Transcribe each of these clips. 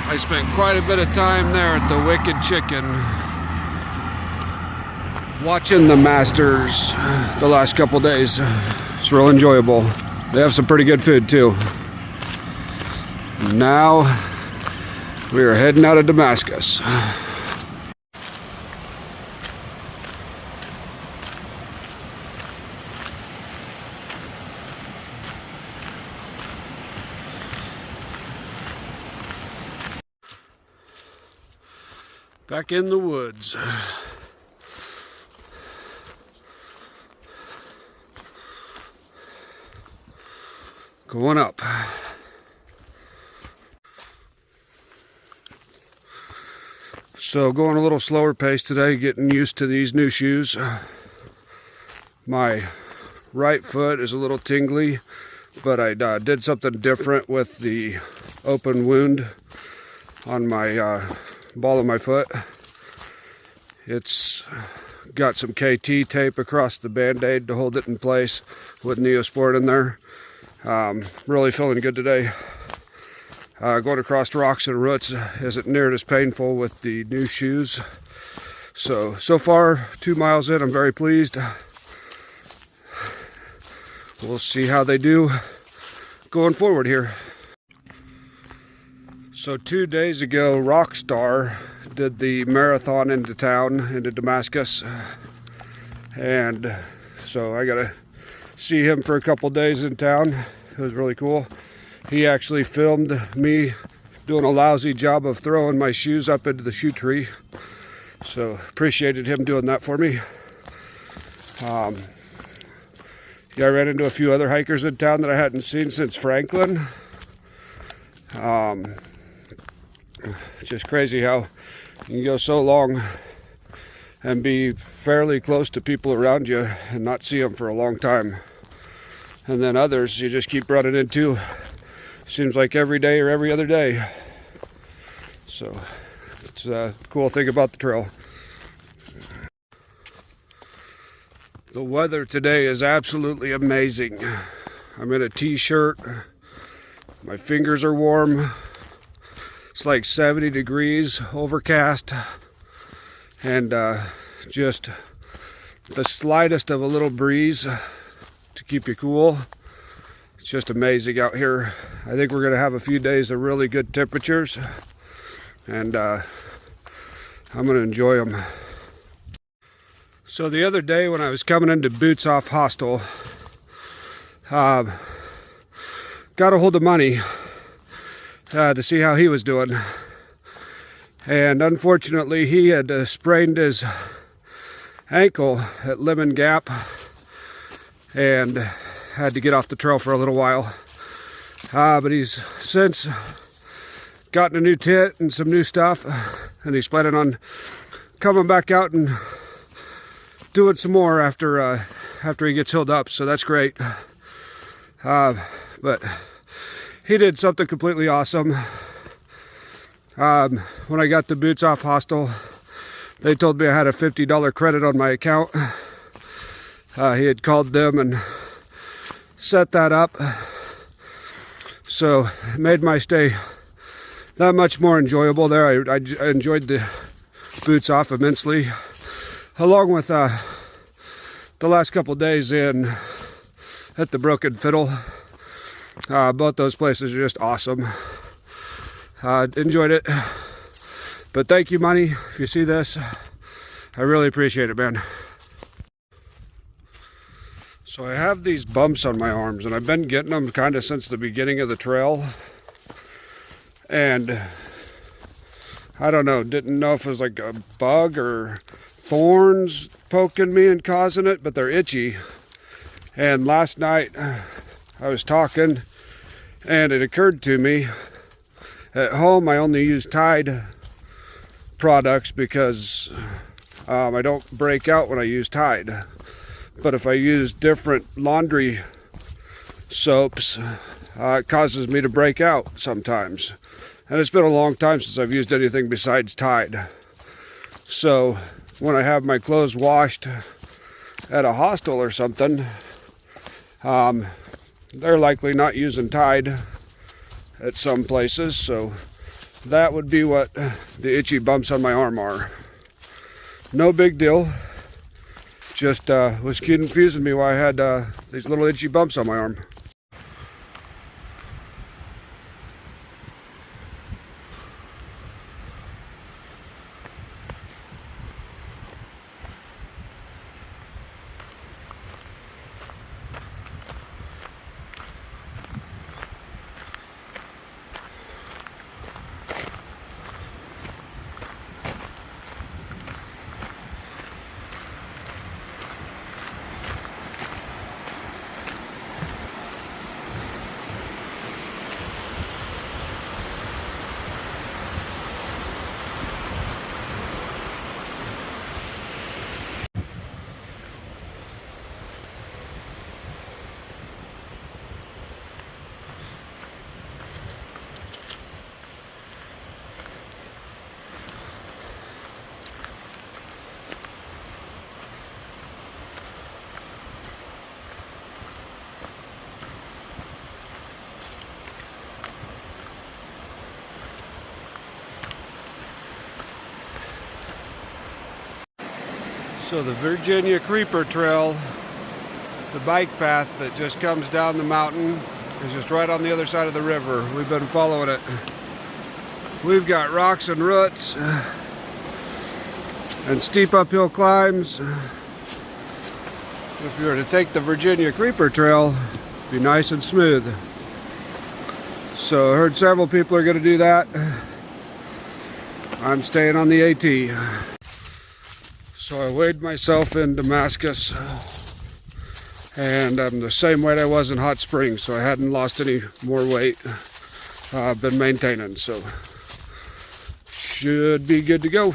I spent quite a bit of time there at the Wicked Chicken watching the Masters the last couple days. It's real enjoyable. They have some pretty good food too. Now we are heading out of Damascus. Back in the woods. Going up. So going a little slower pace today, getting used to these new shoes. My right foot is a little tingly, but I did something different with the open wound on my ball of my foot. It's got some KT tape across the band-aid to hold it in place with Neosport in there. Really feeling good today. Going across rocks and roots isn't near as painful with the new shoes. So far 2 miles in, I'm very pleased. We'll see how they do going forward here. So 2 days ago, Rockstar did the marathon into town, into Damascus. And so I got to see him for a couple days in town. It was really cool. He actually filmed me doing a lousy job of throwing my shoes up into the shoe tree. So appreciated him doing that for me. Yeah, I ran into a few other hikers in town that I hadn't seen since Franklin. It's just crazy how you can go so long and be fairly close to people around you and not see them for a long time. And then others you just keep running into, seems like every day or every other day. So it's a cool thing about the trail. The weather today is absolutely amazing. I'm in a t-shirt. My fingers are warm. It's like 70 degrees, overcast, and just the slightest of a little breeze to keep you cool. It's just amazing out here. I think we're going to have a few days of really good temperatures, and I'm going to enjoy them. So the other day when I was coming into Boots Off Hostel, got a hold of Money to see how he was doing, and unfortunately he had sprained his ankle at Lemon Gap and had to get off the trail for a little while, but he's since gotten a new tent and some new stuff, and he's planning on coming back out and doing some more after he gets healed up, so that's great. But he did something completely awesome. When I got the Boots Off Hostel, they told me I had a $50 credit on my account. He had called them and set that up, so it made my stay that much more enjoyable there. I enjoyed the Boots Off immensely, along with the last couple days in at the Broken Fiddle. Both those places are just awesome. Enjoyed it. But thank you, Money, if you see this. I really appreciate it, man. So I have these bumps on my arms, and I've been getting them kind of since the beginning of the trail. And I don't know, didn't know if it was like a bug or thorns poking me and causing it, but they're itchy. And last night I was talking, and it occurred to me, at home I only use Tide products because I don't break out when I use Tide. But if I use different laundry soaps, it causes me to break out sometimes. And it's been a long time since I've used anything besides Tide. So when I have my clothes washed at a hostel or something, they're likely not using Tide at some places, so That would be what the itchy bumps on my arm are. No big deal. Just was confusing me why I had these little itchy bumps on my arm. So the Virginia Creeper Trail, the bike path that just comes down the mountain, is just right on the other side of the river. We've been following it. We've got rocks and roots and steep uphill climbs. If you were to take the Virginia Creeper Trail, it'd be nice and smooth. So I heard several people are going to do that. I'm staying on the AT. So I weighed myself in Damascus, and I'm the same weight I was in Hot Springs, so I hadn't lost any more weight. I've been maintaining, so should be good to go.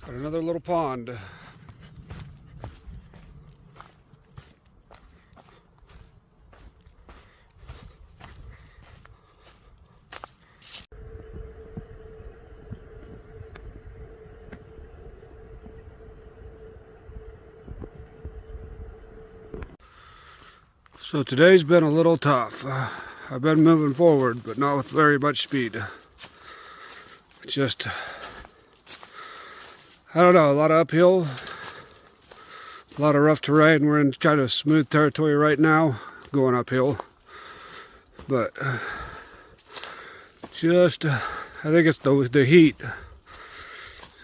Got another little pond. So today's been a little tough. I've been moving forward, but not with very much speed. Just, I don't know, a lot of uphill, a lot of rough terrain. We're in kind of smooth territory right now, going uphill. But just, I think it's the heat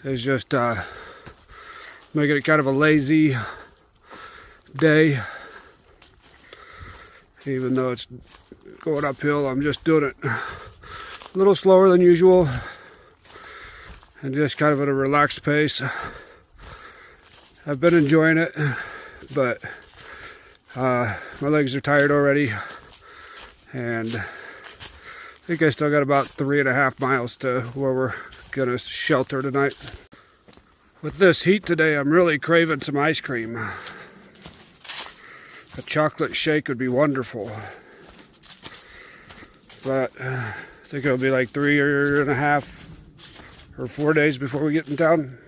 is just making it kind of a lazy day. Even though it's going uphill, I'm just doing it a little slower than usual and just kind of at a relaxed pace. I've been enjoying it, but my legs are tired already, and I think I still got about 3.5 miles to where we're gonna shelter tonight. With this heat today, I'm really craving some ice cream. A chocolate shake would be wonderful, but I think it'll be like 3.5 or 4 days before we get in town.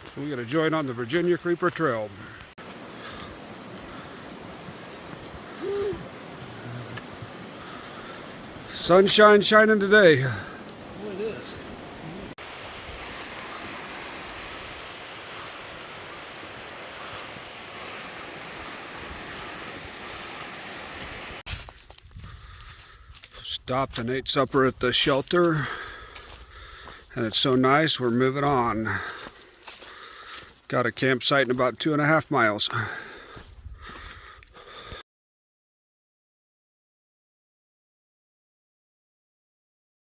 So we got to join on the Virginia Creeper Trail. Sunshine shining today. Oh, it is. Stopped and ate supper at the shelter, and it's so nice, we're moving on. Got a campsite in about 2.5 miles.